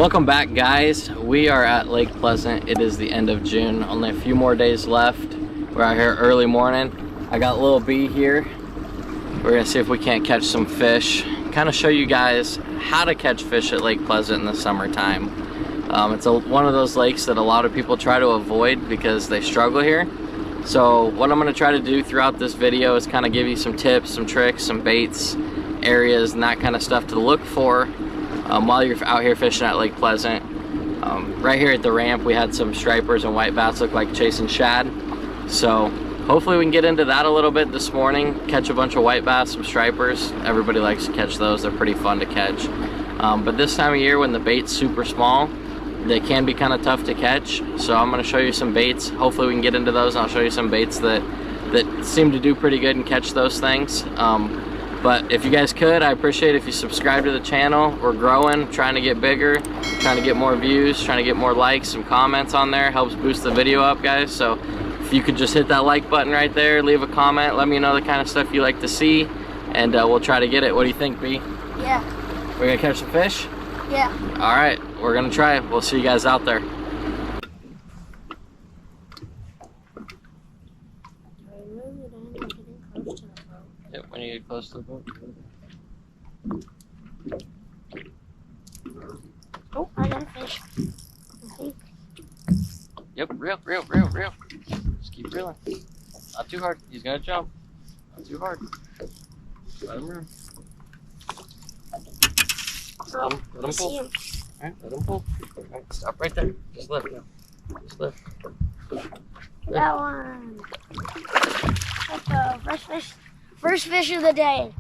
Welcome back, guys. We are at Lake Pleasant. It is the end of June, only a few more days left. We're out here early morning. I got little B here. We're gonna see if we can't catch some fish, kind of show you guys how to catch fish at Lake Pleasant in the summertime. It's one of those lakes that a lot of people try to avoid because they struggle here. So what I'm gonna try to do throughout this video is kind of give you some tips, some tricks, some baits, areas, and that kind of stuff to look for while you're out here fishing at Lake Pleasant. Right here at the ramp we had some stripers and white bass look like chasing shad. So hopefully we can get into that a little bit this morning, catch a bunch of white bass, some stripers. Everybody likes to catch those, they're pretty fun to catch. But this time of year when the bait's super small, they can be kind of tough to catch. So I'm gonna show you some baits. Hopefully we can get into those, and I'll show you some baits that seem to do pretty good and catch those things. But if you guys could, I appreciate if you subscribe to the channel. We're growing, trying to get bigger, trying to get more views, trying to get more likes, some comments on there. Helps boost the video up, guys. So if you could just hit that like button right there, leave a comment, let me know the kind of stuff you like to see, and we'll try to get it. What do you think, B? Yeah. We're gonna catch some fish? Yeah. All right, we're gonna try it. We'll see you guys out there. Yep, when you get close to the boat. Oh, I got a fish. I think. Yep, reel. Just keep reeling. Not too hard. He's gonna jump. Not too hard. Let him run. Let him pull. Alright, let him pull. Alright, stop right there. Just lift now. Just lift. That one. Let's go. First fish. First fish of the day.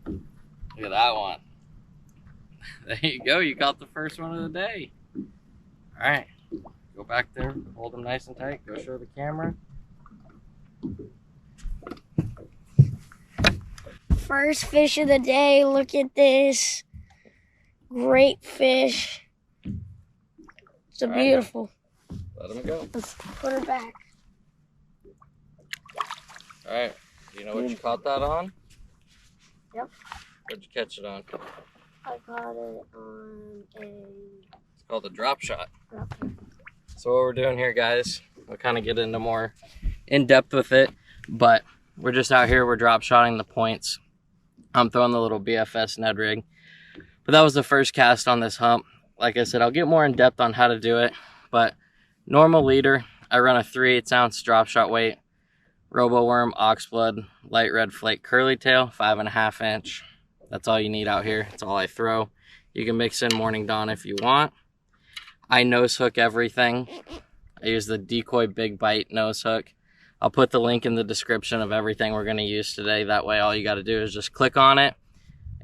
Look at that one. There you go. You caught the first one of the day. Alright. Go back there. Hold them nice and tight. Go show the camera. First fish of the day. Look at this. Great fish. It's a beautiful. Let him go. Let's put her back. Alright. You know what you caught that on? Yep. Where'd you catch it on? I caught it on a... It's called a drop shot. Drop. So what we're doing here, guys, we'll kind of get into more in depth with it, but we're just out here, we're drop shotting the points. I'm throwing the little BFS Ned rig, but that was the first cast on this hump. Like I said, I'll get more in depth on how to do it, but normal leader, I run a 3/8 ounce drop shot weight, robo worm, Oxblood, light red flake curly tail, 5.5 inch. That's all you need out here. That's all I throw. You can mix in Morning Dawn if you want. I nose hook everything. I use the Decoy Big Bite nose hook. I'll put the link in the description of everything we're going to use today. That way all you got to do is just click on it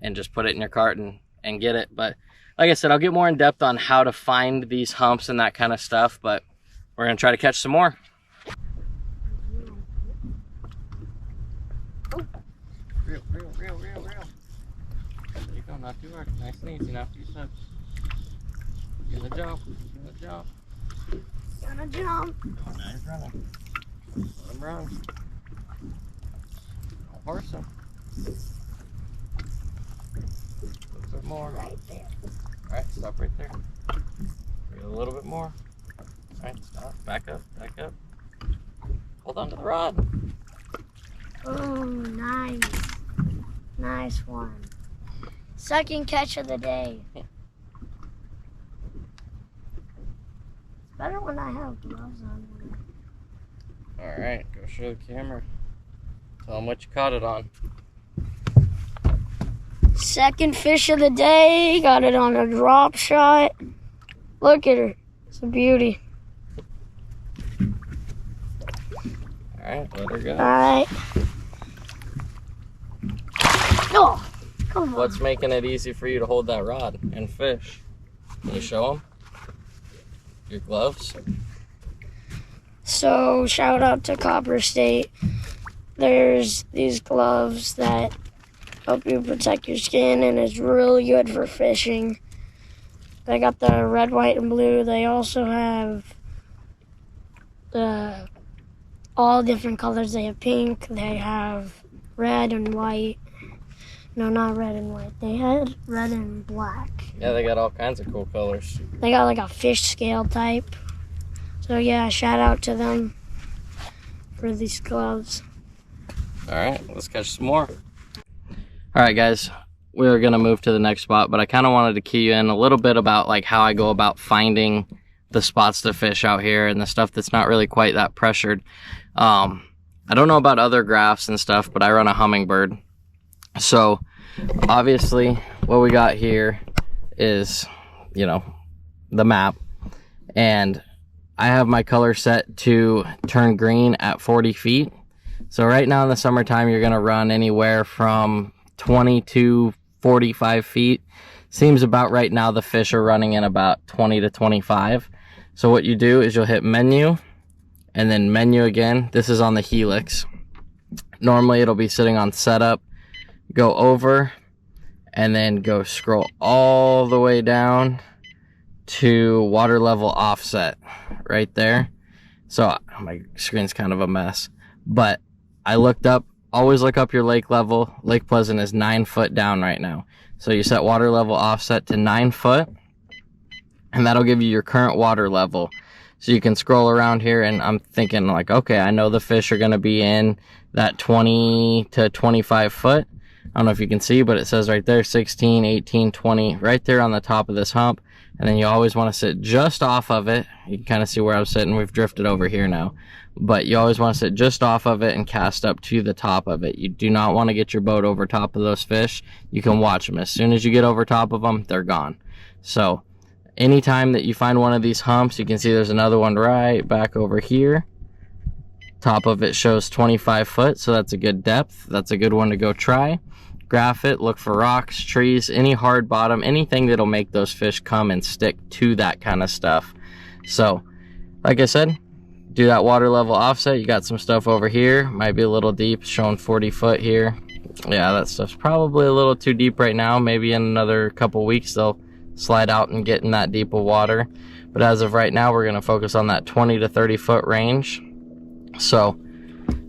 and just put it in your cart and get it. But like I said, I'll get more in depth on how to find these humps and that kind of stuff, but we're going to try to catch some more. Reel. There you go, not too hard. Nice and easy, not too steps. Gonna jump. Gonna jump. Oh, now he's running. Let him run. Don't horse him. A little bit more. Right there. Alright, stop right there. Reel a little bit more. Alright, stop. Back up. Hold on to the rod. Oh, nice. Nice one. Second catch of the day. Yeah. It's better when I have gloves on. Alright, go show the camera. Tell them what you caught it on. Second fish of the day. Got it on a drop shot. Look at her. It's a beauty. Alright, let her go. Alright. Oh, come on. What's making it easy for you to hold that rod and fish? Can you show them? Your gloves? So, shout out to Copper State. There's these gloves that help you protect your skin and it's really good for fishing. They got the red, white, and blue. They also have the all different colors. They have pink, they have red and white. No, not red and white. They had red and black. Yeah, they got all kinds of cool colors. They got like a fish scale type. So yeah, shout out to them for these gloves. All right, let's catch some more. All right, guys, we're gonna move to the next spot, but I kind of wanted to key you in a little bit about like how I go about finding the spots to fish out here and the stuff that's not really quite that pressured. I don't know about other graphs and stuff, but I run a Hummingbird. So obviously what we got here is, you know, the map, and I have my color set to turn green at 40 feet. So right now in the summertime, you're gonna run anywhere from 20 to 45 feet. Seems about right now the fish are running in about 20 to 25. So what you do is you'll hit menu and then menu again. This is on the Helix. Normally it'll be sitting on setup. Go over and then go scroll all the way down to water level offset right there. So my screen's kind of a mess, but I looked up, always look up your lake level. Lake Pleasant is 9 foot down right now. So you set water level offset to 9 foot, and that'll give you your current water level. So you can scroll around here, and I'm thinking like, okay, I know the fish are gonna be in that 20 to 25 foot. I don't know if you can see, but it says right there, 16, 18, 20, right there on the top of this hump. And then you always want to sit just off of it. You can kind of see where I was sitting. We've drifted over here now. But you always want to sit just off of it and cast up to the top of it. You do not want to get your boat over top of those fish. You can watch them. As soon as you get over top of them, they're gone. So anytime that you find one of these humps, you can see there's another one right back over here. Top of it shows 25 foot, so that's a good depth. That's a good one to go try. Graph it, look for rocks, trees, any hard bottom, anything that'll make those fish come and stick to that kind of stuff. So, like I said, do that water level offset. You got some stuff over here, might be a little deep, showing 40 foot here. Yeah, that stuff's probably a little too deep right now. Maybe in another couple weeks they'll slide out and get in that deep of water. But as of right now, we're gonna focus on that 20 to 30 foot range. So,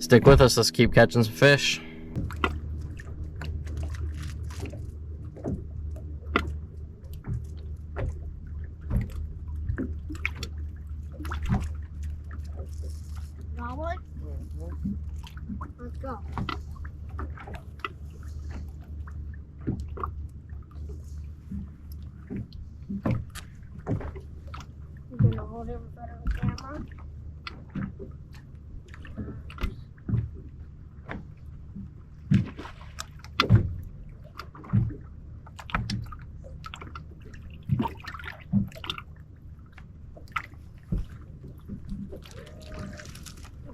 stick with us, let's keep catching some fish. Let's go. You gonna hold it in front of the camera?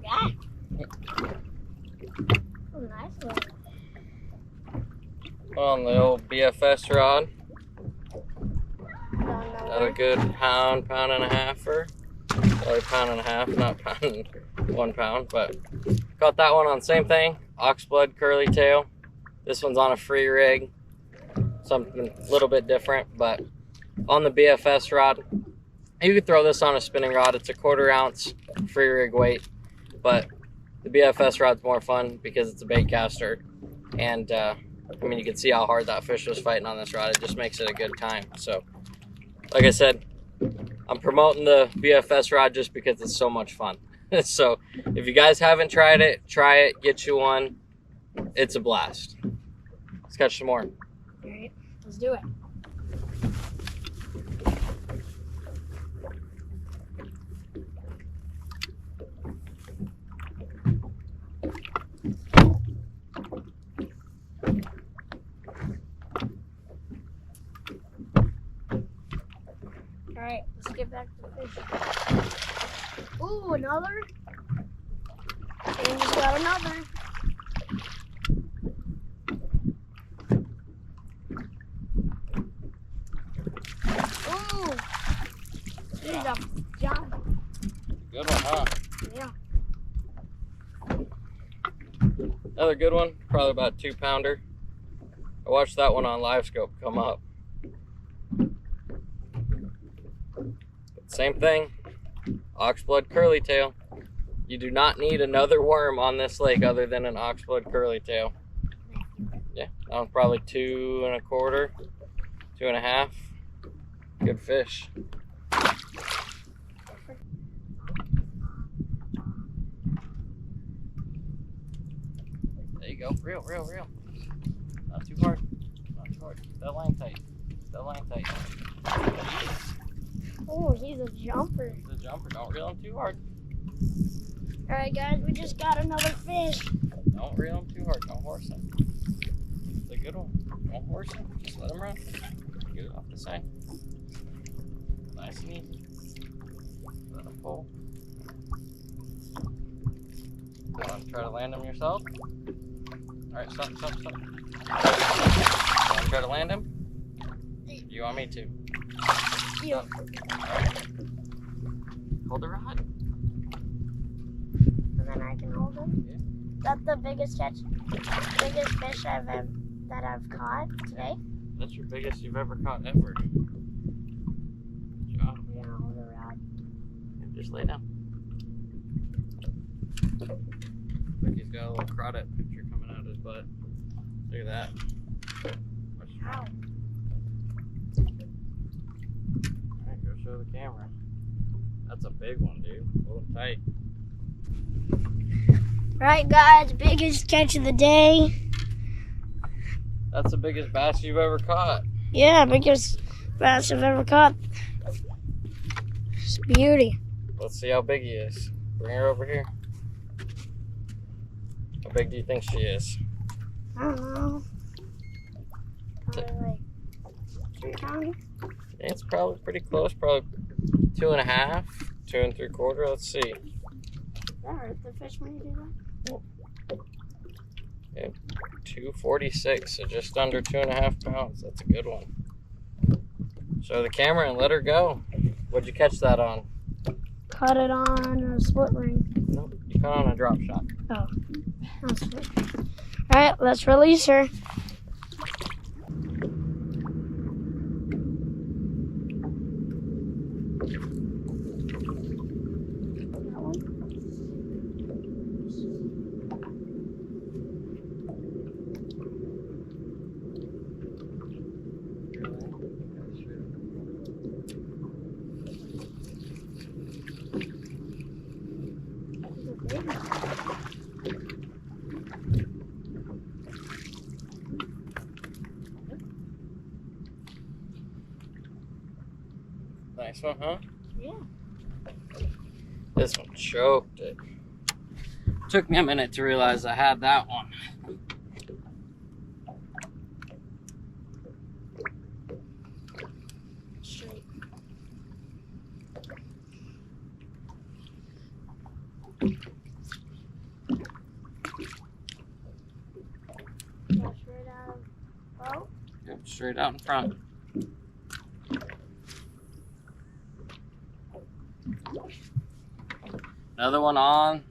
Yeah. Oh, nice one. On the old BFS Rod. Another good pound, pound and a halfer. Probably pound and a half, not pound, 1 pound, but caught that one on same thing, Oxblood curly tail. This one's on a free rig, something a little bit different, but on the BFS Rod. You could throw this on a spinning rod. It's a 1/4 ounce free rig weight, but the BFS Rod's more fun because it's a bait caster, and I mean, you can see how hard that fish was fighting on this rod. It just makes it a good time. So, like I said, I'm promoting the BFS Rod just because it's so much fun. So, if you guys haven't tried it, try it, get you one. It's a blast. Let's catch some more. All right, let's do it. Alright, let's get back to the fish. Ooh, another. And just got another. Ooh. He's a giant. Good one, huh? Yeah. Another good one, probably about a 2-pounder. I watched that one on live scope come up. Same thing, Oxblood curly tail. You do not need another worm on this lake other than an Oxblood curly tail. Yeah, that one's probably 2.25, 2.5. Good fish. There you go. Reel. Not too hard. Not too hard. Keep that line tight. Keep that line tight. Oh, he's a jumper. He's a jumper. Don't reel him too hard. Alright guys, we just got another fish. Don't reel him too hard. Don't horse him. It's a good one. Don't horse him. Just let him run. Get it off the side. Nice and easy. Let him pull. You want to try to land him yourself? Alright, stop. You want to try to land him? You want me to? Yeah. Hold the rod. And then I can hold him? Yeah. That's the biggest fish that I've caught today. That's your biggest you've ever caught ever. Good job. Yeah, hold the rod. And just lay down. Look, he's got a little crawdad picture coming out of his butt. Look at that. Ow. Alright, go show the camera. That's a big one, dude. Hold him tight. Right guys, biggest catch of the day. That's the biggest bass you've ever caught. Yeah, biggest bass I've ever caught. It's a beauty. Let's see how big he is. Bring her over here. How big do you think she is? I don't know. Probably like 3 pounds. It's probably pretty close. Probably 2.5, 2 3/4. Let's see. Does that hurt the fish when you do that? Okay, 246, so just under 2.5 pounds. That's a good one. Show the camera and let her go. What'd you catch that on? Caught it on a split ring. Nope, you caught on a drop shot. Oh, that's good. All right, let's release her. Nice one, huh? Yeah. This one choked it. Took me a minute to realize I had that one. Straight. Straight out of boat. Yep, straight out in front. Another one on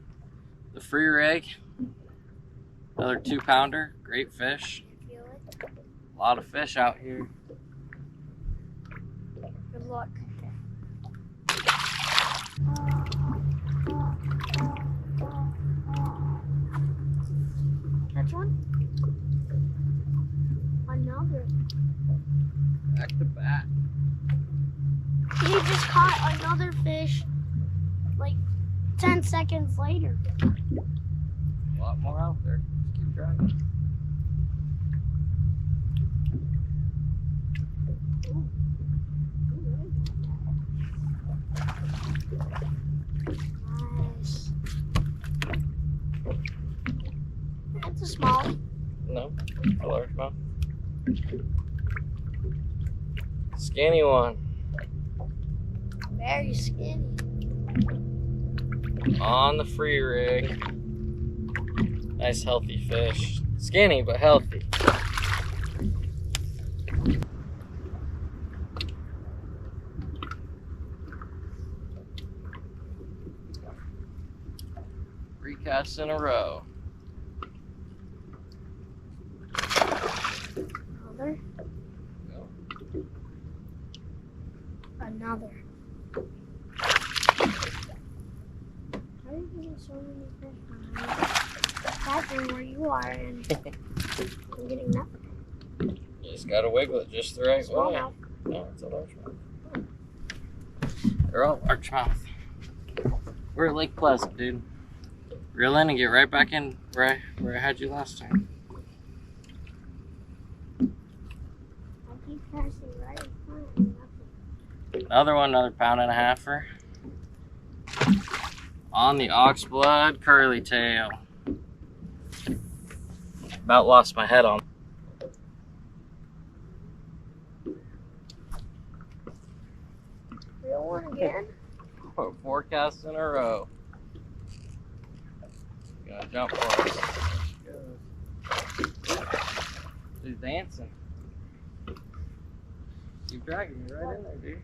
the free rig. Another 2-pounder. Great fish. Feel it? A lot of fish out here. Good luck. Catch one? Another. Back to back. He just caught another fish like 10 seconds later. A lot more out there. Just keep driving. Nice. That's a small. No, a largemouth. Skinny one. Very skinny. On the free rig. Nice healthy fish. Skinny but healthy. Three casts in a row. Another. Go. Another. How are you getting so many fish behind? bathroom where you are, and I'm getting nothing. You just gotta wiggle it just the right Small way. mouth. No, it's a largemouth. They're all largemouth. We're at Lake Pleasant, dude. Reel in and get right back in where I had you last time. I keep passing right in front of nothing. Another one, another 1.5 pounder. On the Oxblood curly tail. About lost my head on. Real one again? 4 casts in a row. Gonna jump for us. She's dancing. Keep dragging me right in there, dude.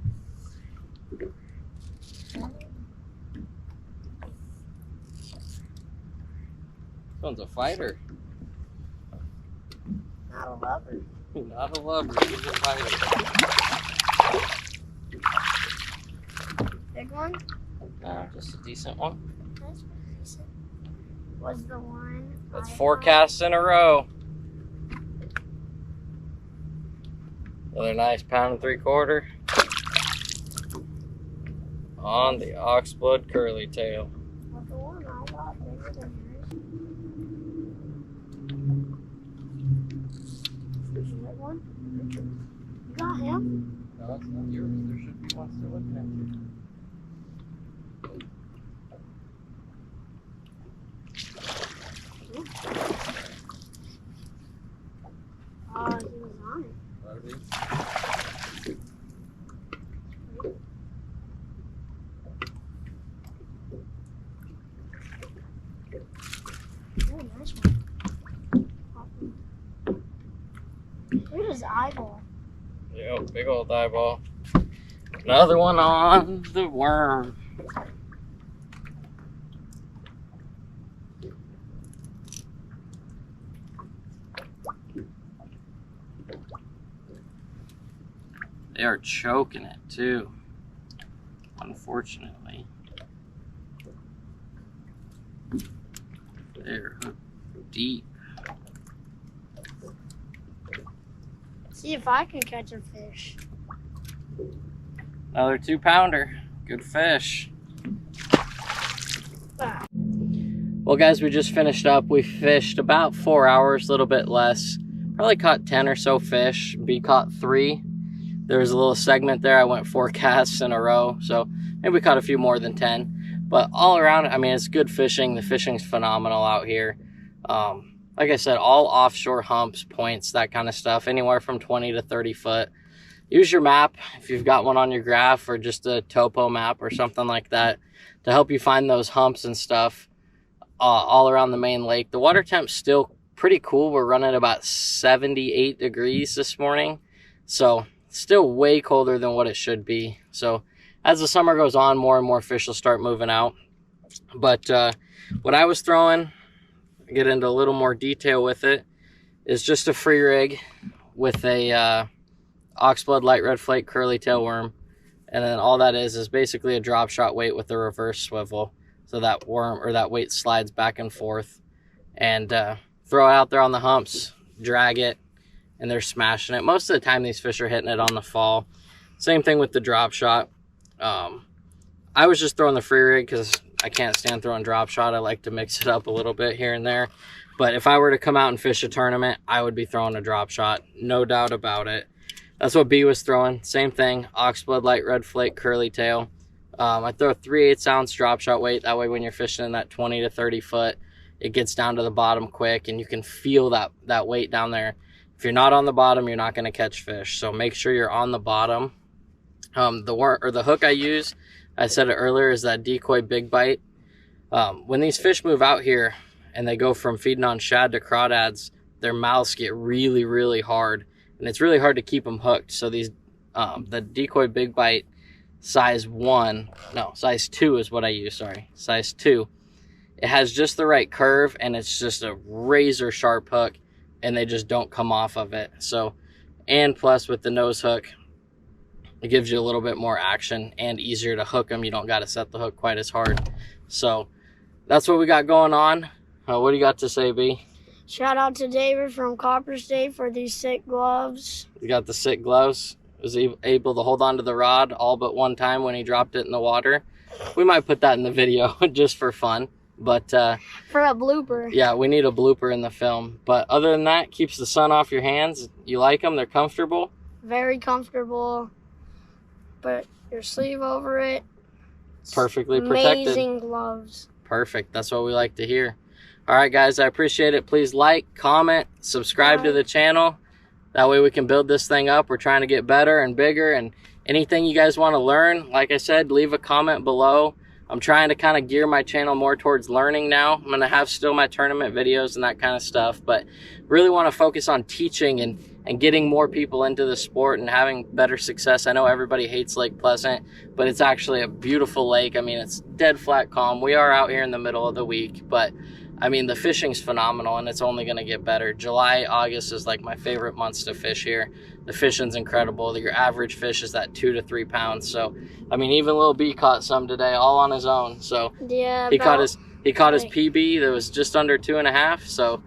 This one's a fighter. Not a lover. Not a lover, she's a fighter. Big one? No, just a decent one. That's pretty decent. Was the one. That's I 4 had. casts in a row. Another nice 1.75 pound. On the Oxblood curly tail. Well, the one I got bigger than yours. Did you get one? You got him? No, that's not yours. There should be one still looking at you. Oh, he was on it. Very nice one. Look at his eyeball. Yeah, big old eyeball. Another one on the worm. They are choking it too, unfortunately. They're hooked deep. See if I can catch a fish. Another 2 pounder. Good fish. Wow. Well, guys, we just finished up. We fished about 4 hours, a little bit less. Probably caught 10 or so fish. B caught 3. There was a little segment there. I went 4 casts in a row, so maybe we caught a few more than 10. But all around, I mean, it's good fishing. The fishing's phenomenal out here. Like I said, all offshore humps, points, that kind of stuff, anywhere from 20 to 30 foot. Use your map if you've got one on your graph or just a topo map or something like that to help you find those humps and stuff all around the main lake. The water temp's still pretty cool. We're running about 78 degrees this morning, so still way colder than what it should be. So as the summer goes on, more and more fish will start moving out. But what I was throwing, get into a little more detail with it, is just a free rig with a Oxblood light red flake curly tail worm, and then all that is basically a drop shot weight with a reverse swivel, so that worm or that weight slides back and forth, and throw it out there on the humps, drag it, and they're smashing it. Most of the time these fish are hitting it on the fall. Same thing with the drop shot. I was just throwing the free rig because I can't stand throwing drop shot. I like to mix it up a little bit here and there. But if I were to come out and fish a tournament, I would be throwing a drop shot, no doubt about it. That's what B was throwing. Same thing, Oxblood light red flake curly tail. I throw a 3/8 ounce drop shot weight. That way when you're fishing in that 20 to 30 foot, it gets down to the bottom quick and you can feel that weight down there. If you're not on the bottom, you're not going to catch fish. So make sure you're on the bottom. The hook I use, I said it earlier, is that Decoy Big bite. When these fish move out here and they go from feeding on shad to crawdads, their mouths get really, really hard. And it's really hard to keep them hooked. So these, the Decoy Big bite size 2 is what I use, sorry. Size 2. It has just the right curve and it's just a razor sharp hook and they just don't come off of it. So, and plus with the nose hook, it gives you a little bit more action and easier to hook them. You don't got to set the hook quite as hard. So that's what we got going on. What do you got to say, B? Shout out to David from Copper State for these sick gloves. You got the sick gloves. Was he able to hold on to the rod all but one time when he dropped it in the water? We might put that in the video just for fun. But for a blooper. Yeah, we need a blooper in the film. But other than that, keeps the sun off your hands. You like them? They're comfortable? Very comfortable. Put your sleeve over it. Perfectly protected. Amazing gloves. Perfect. That's what we like to hear. All right, guys, I appreciate it. Please like, comment, subscribe to the channel. That way we can build this thing up. We're trying to get better and bigger. And anything you guys want to learn, like I said, leave a comment below. I'm trying to kind of gear my channel more towards learning now. I'm going to have still my tournament videos and that kind of stuff, but really want to focus on teaching and getting more people into the sport and having better success. I know everybody hates Lake Pleasant, but it's actually a beautiful lake. I mean, it's dead flat calm. We are out here in the middle of the week, but I mean, the fishing's phenomenal and it's only going to get better. July, August is like my favorite months to fish here. The fishing's incredible. Your average fish is that 2 to 3 pounds. So, I mean, even little B caught some today all on his own. So yeah, he caught his PB that was just under 2.5. So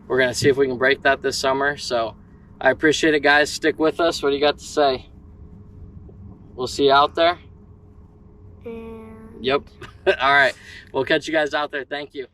we're going to see if we can break that this summer. So I appreciate it, guys. Stick with us. What do you got to say? We'll see you out there. And... Yep. All right. We'll catch you guys out there. Thank you.